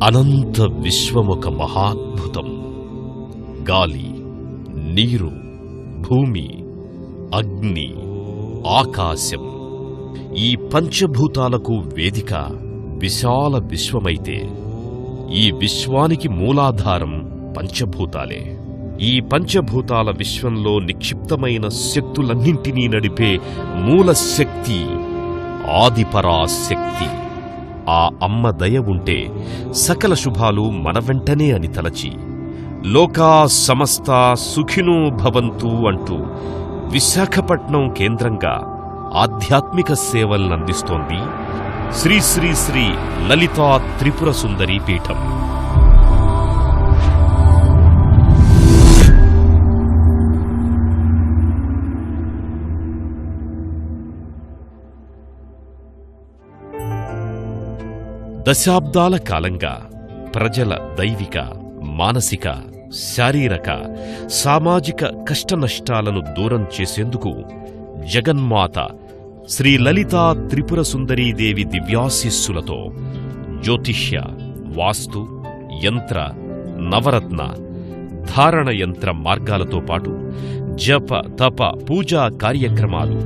అనంత విశ్వమొక మహాద్భుతం. గాలి, నీరు, భూమి, అగ్ని, ఆకాశం, ఈ పంచభూతాలకు వేదిక విశాల విశ్వమైతే ఈ విశ్వానికి మూలాధారం పంచభూతాలే. ఈ పంచభూతాల విశ్వంలో నిక్షిప్తమైన శక్తులన్నింటినీ నడిపే మూల శక్తి ఆదిపరాశక్తి. ఆ అమ్మ దయ ఉంటే సకల శుభాలు మన వెంటనే అని తలచి లోకా సమస్త సుఖినో భవంతు అంటూ విశాఖపట్నం కేంద్రంగా ఆధ్యాత్మిక సేవలనందిస్తోంది శ్రీ శ్రీ శ్రీ లలితా త్రిపుర సుందరీ పీఠం. దశాబ్దాల కాలంగా ప్రజల దైవిక, మానసిక, శారీరక, సామాజిక కష్టనష్టాలను దూరం చేసేందుకు జగన్మాత శ్రీ లలితా త్రిపుర సుందరీదేవి దివ్యాశీస్సులతో జ్యోతిష్య, వాస్తు, యంత్ర, నవరత్న, ధారణ యంత్ర మార్గాలతో పాటు జప, తప, పూజా కార్యక్రమాలు,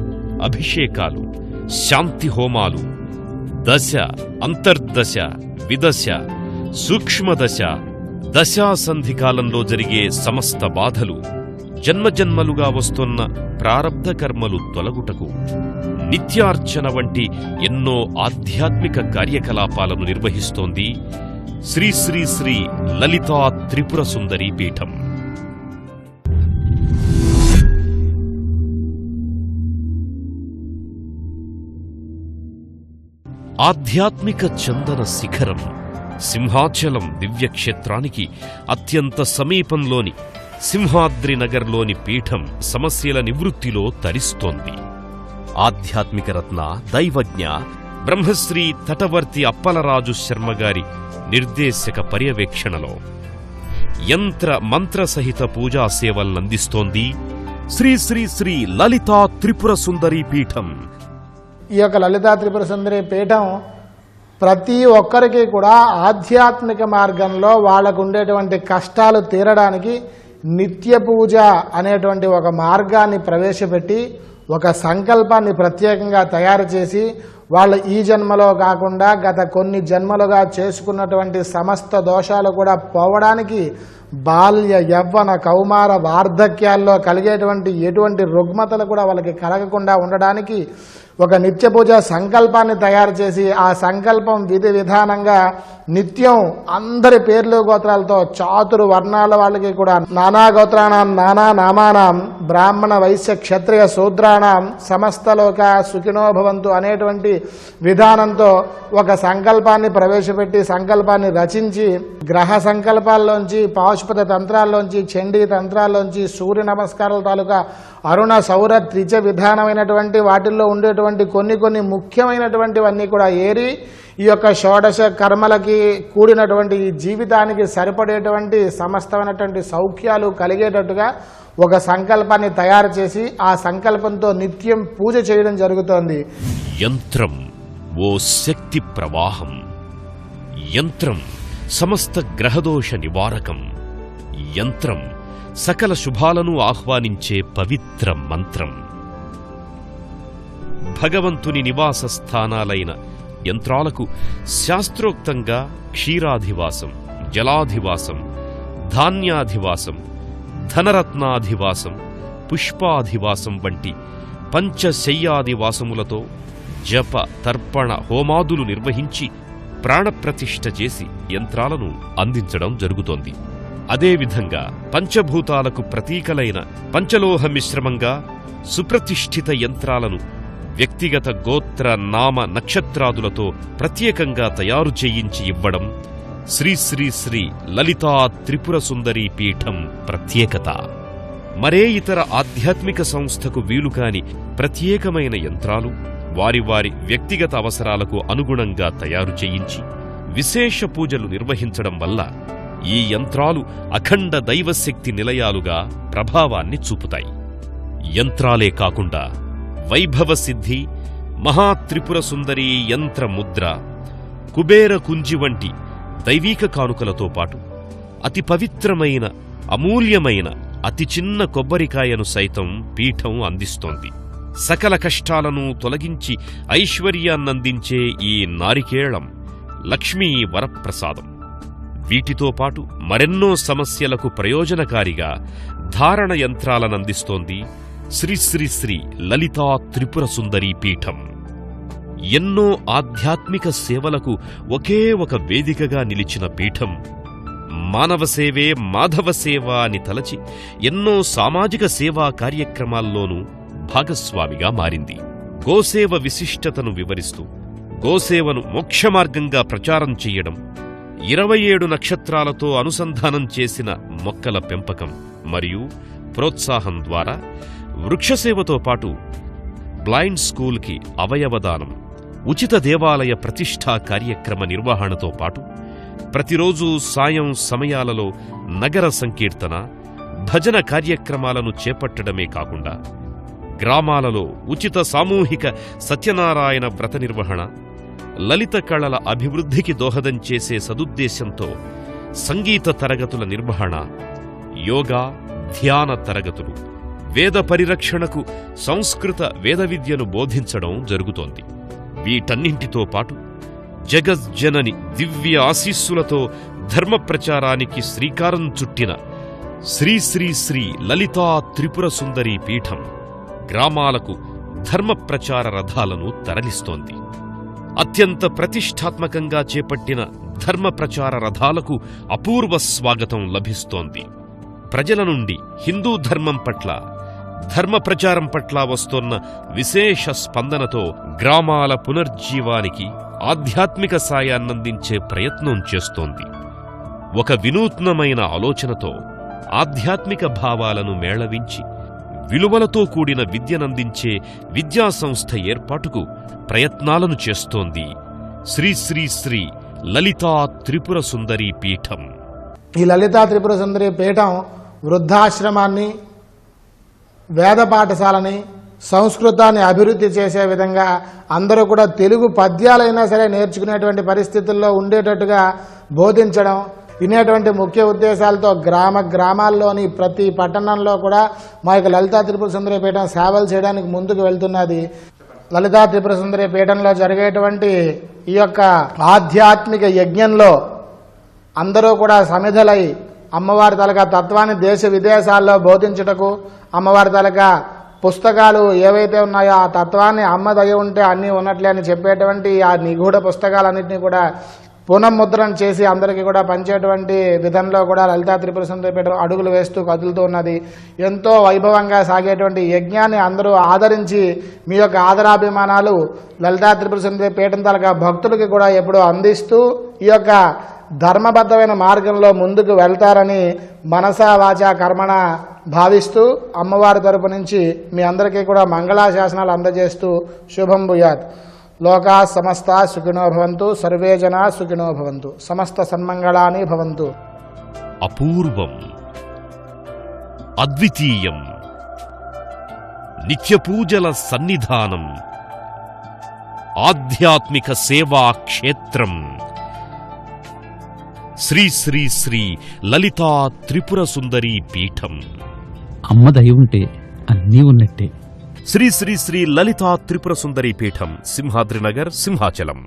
అభిషేకాలు, శాంతి హోమాలు, దశ, అంతర్దశ, విదశ, సూక్ష్మదశ, దశాసంధి కాలంలో జరిగే సమస్త బాధలు, జన్మజన్మలుగా వస్తున్న ప్రారబ్ధ కర్మలు తొలగుటకు నిత్యార్చన వంటి ఎన్నో ఆధ్యాత్మిక కార్యకలాపాలను నిర్వహిస్తోంది శ్రీ శ్రీ శ్రీ లలితా త్రిపుర సుందరీ పీఠం. ఆధ్యాత్మిక చందన శిఖరం సింహాచలం దివ్యక్షేత్రానికి అత్యంత సమీపంలోని సింహాద్రి నగర్లోని పీఠం సమస్యల నివృత్తిలో తరిస్తోంది. ఆధ్యాత్మిక రత్న, దైవజ్ఞ బ్రహ్మశ్రీ తటవర్తి అప్పలరాజు శర్మగారి నిర్దేశక పర్యవేక్షణలో యంత్ర మంత్ర సహిత పూజా సేవలనందిస్తోంది శ్రీ శ్రీ శ్రీ లలితా త్రిపుర సుందరీ పీఠం. ఈ యొక్క లలితా త్రిపుర సుందరీ పీఠం ప్రతి ఒక్కరికి కూడా ఆధ్యాత్మిక మార్గంలో వాళ్ళకు ఉండేటువంటి కష్టాలు తీరడానికి నిత్య పూజ అనేటువంటి ఒక మార్గాన్ని ప్రవేశపెట్టి ఒక సంకల్పాన్ని ప్రత్యేకంగా తయారు చేసి వాళ్ళు ఈ జన్మలో కాకుండా గత కొన్ని జన్మలుగా చేసుకున్నటువంటి సమస్త దోషాలు కూడా పోవడానికి, బాల్య, యవ్వన, కౌమార, వార్ధక్యాల్లో కలిగేటువంటి ఎటువంటి రుగ్మతలు కూడా వాళ్ళకి కలగకుండా ఉండడానికి ఒక నిత్య పూజ సంకల్పాన్ని తయారు చేసి ఆ సంకల్పం విధి విధానంగా నిత్యం అందరి పేర్లు గోత్రాలతో చాతురు వర్ణాల వాళ్ళకి కూడా నానా గోత్రాణం నానా నామానాం బ్రాహ్మణ వైశ్య క్షత్రియ శూద్రాణం సమస్తలోక సుఖినో భవంతు అనేటువంటి విధానంతో ఒక సంకల్పాన్ని ప్రవేశపెట్టి సంకల్పాన్ని రచించి గ్రహ సంకల్పాల్లోంచి, పాశుపత తంత్రాల్లోంచి, చండీ తంత్రాల్లోంచి, సూర్య నమస్కారాల తాలూకా అరుణ సౌర త్రిజ విధానమైనటువంటి వాటిల్లో ఉండేటువంటి కొన్ని ముఖ్యమైనటువంటివన్నీ కూడా ఏరి ఈ యొక్క షోడశ కర్మలకి కూడినటువంటి ఈ జీవితానికి సరిపడేటువంటి సమస్తమైనటువంటి సౌఖ్యాలు కలిగేటట్టుగా ఒక సంకల్పాన్ని తయారు చేసి ఆ సంకల్పంతో నిత్యం పూజ చేయడం జరుగుతోంది. యంత్రం ఓ శక్తి ప్రవాహం. యంత్రం సమస్త గ్రహదోష నివారకం. యంత్రం సకల శుభాలను ఆహ్వానించే పవిత్ర మంత్రం. భగవంతుని నివాస స్థానాలైన యంత్రాలకు శాస్త్రోక్తంగా క్షీరాధివాసం, జలాధివాసం, ధాన్యాధివాసం, ధనరత్నాధివాసం, పుష్పాధివాసం వంటి పంచశయ్యాదివాసములతో జప, తర్పణ, హోమాదులు నిర్వహించి ప్రాణప్రతిష్ఠ చేసి యంత్రాలను అందించడం జరుగుతోంది. అదేవిధంగా పంచభూతాలకు ప్రతీకలైన పంచలోహ మిశ్రమంగా సుప్రతిష్ఠిత యంత్రాలను వ్యక్తిగత గోత్ర, నామ, నక్షత్రాదులతో ప్రత్యేకంగా తయారు చేయించి ఇవ్వడం శ్రీ శ్రీ శ్రీ లలితా త్రిపుర సుందరీ పీఠం ప్రత్యేకత. మరే ఇతర ఆధ్యాత్మిక సంస్థకు వీలుకాని ప్రత్యేకమైన యంత్రాలు వారి వారి వ్యక్తిగత అవసరాలకు అనుగుణంగా తయారు చేయించి విశేష పూజలు నిర్వహించడం వల్ల ఈ యంత్రాలు అఖండ దైవశక్తి నిలయాలుగా ప్రభావాన్ని చూపుతాయి. యంత్రాలే కాకుండా వైభవ సిద్ధి, మహాత్రిపుర సుందరీ యంత్ర ముద్ర, కుబేర కుంజి వంటి దైవీక కానుకలతో పాటు అతి పవిత్రమైన అమూల్యమైన అతి చిన్న కొబ్బరికాయను సైతం పీఠం అందిస్తోంది. సకల కష్టాలను తొలగించి ఐశ్వర్యాన్నందించే ఈ నారికేళం లక్ష్మీ వరప్రసాదం. వీటితో పాటు మరెన్నో సమస్యలకు ప్రయోజనకారిగా ధారణ యంత్రాలనందిస్తోంది శ్రీ శ్రీ శ్రీ లలితా త్రిపుర సుందరీ పీఠం. ఎన్నో ఆధ్యాత్మిక సేవలకు ఒకే ఒక వేదికగా నిలిచిన పీఠం మానవ సేవే మాధవ సేవ అని తలచి ఎన్నో సామాజిక సేవా కార్యక్రమాల్లోనూ భాగస్వామిగా మారింది. గోసేవ విశిష్టతను వివరిస్తూ గోసేవను మోక్షమార్గంగా ప్రచారం చెయ్యడం, 27 నక్షత్రాలతో అనుసంధానం చేసిన మొక్కల పెంపకం మరియు ప్రోత్సాహం ద్వారా వృక్షసేవతో పాటు బ్లైండ్ స్కూల్కి అవయవదానం, ఉచిత దేవాలయ ప్రతిష్ఠా కార్యక్రమ నిర్వహణతో పాటు ప్రతిరోజూ సాయం సమయాలలో నగర సంకీర్తన, భజన కార్యక్రమాలను చేపట్టడమే కాకుండా గ్రామాలలో ఉచిత సామూహిక సత్యనారాయణ వ్రత నిర్వహణ, లలిత కళల అభివృద్ధికి దోహదం చేసే సదుద్దేశంతో సంగీత తరగతుల నిర్వహణ, యోగా, ధ్యాన తరగతులు, వేద పరిరక్షణకు సంస్కృత వేద విద్యను బోధించడం జరుగుతోంది. వీటన్నింటితో పాటు జగజ్జనని దివ్య ఆశీస్సులతో ధర్మ ప్రచారానికి శ్రీకారం చుట్టిన శ్రీ శ్రీ శ్రీ లలితా త్రిపుర సుందరీ పీఠం గ్రామాలకు ధర్మ ప్రచార రథాలను తరలిస్తోంది. అత్యంత ప్రతిష్టాత్మకంగా చేపట్టిన ధర్మ ప్రచార రథాలకు అపూర్వ స్వాగతం లభిస్తోంది. ప్రజల నుండి హిందూ ధర్మం పట్ల, ధర్మ ప్రచారం పట్ల వస్తోన్న విశేష స్పందనతో గ్రామాల పునర్జీవానికి ఆధ్యాత్మిక సాయాన్నందించే ప్రయత్నం చేస్తోంది. ఒక వినూత్నమైన ఆలోచనతో ఆధ్యాత్మిక భావాలను మేళవించి విలువలతో కూడిన విద్యనందించే విద్యాసంస్థ ఏర్పాటుకు ప్రయత్నాలను చేస్తోంది శ్రీ శ్రీ శ్రీ లలితా త్రిపుర సుందరీ పీఠం. ఈ లలితా త్రిపుర సుందరీ పీఠం వృద్ధాశ్రమాన్ని, వేద పాఠశాలని, సంస్కృతాన్ని అభివృద్ధి చేసే విధంగా అందరూ కూడా తెలుగు పద్యాలైనా సరే నేర్చుకునేటువంటి పరిస్థితుల్లో ఉండేటట్టుగా బోధించడం, వినేటువంటి ముఖ్య ఉద్దేశాలతో గ్రామాల్లోని ప్రతి పట్టణంలో కూడా మా యొక్క లలితా త్రిపుర సుందరీ పీఠం సేవలు చేయడానికి ముందుకు వెళ్తున్నది. లలితా త్రిపుర సుందరీ పీఠంలో జరిగేటువంటి ఈ యొక్క ఆధ్యాత్మిక యజ్ఞంలో అందరూ కూడా సమిధలై అమ్మవారి తాలూకా తత్వాన్ని దేశ విదేశాల్లో బోధించుటకు, అమ్మవారి తాలూకా పుస్తకాలు ఏవైతే ఉన్నాయో ఆ తత్వాన్ని అమ్మ దయ ఉంటే అన్నీ ఉన్నట్లే అని చెప్పేటువంటి ఆ నిగూఢ పుస్తకాలన్నింటినీ కూడా పునఃముద్రణ చేసి అందరికీ కూడా పంచేటువంటి విధంలో కూడా లలితా త్రిపుర సుందరీ పీఠం అడుగులు వేస్తూ కదులుతూ ఉన్నది. ఎంతో వైభవంగా సాగేటువంటి యజ్ఞాన్ని అందరూ ఆదరించి మీ యొక్క ఆదరాభిమానాలు లలితా త్రిపుర సుందరీ పీఠం తాలూకా భక్తులకి కూడా ఎప్పుడూ అందిస్తూ ఈ యొక్క ధర్మబద్ధమైన మార్గంలో ముందుకు వెళ్తారని మనసా వాచా కర్మణ భావిస్తూ అమ్మవారి తరపు నుంచి మీ అందరికీ కూడా మంగళాశాసనాలు అందజేస్తూ శుభం భూయాత్. లోకా సమస్త సుఖినో భవంతు, సర్వే జనా సుఖినో భవంతు, సమస్త సన్మంగళాని భవంతు. అపూర్వం, అద్వితీయం, నిత్యపూజల సన్నిధానం, ఆధ్యాత్మిక సేవా క్షేత్రం శ్రీ శ్రీ శ్రీ లలితా త్రిపుర సుందరీ పీఠం. అమ్మ దయ ఉంటే అన్నీ ఉన్నట్టే. శ్రీ శ్రీ శ్రీ లలితా త్రిపుర సుందరీ పీఠం, సింహాద్రినగర్, సింహాచలం.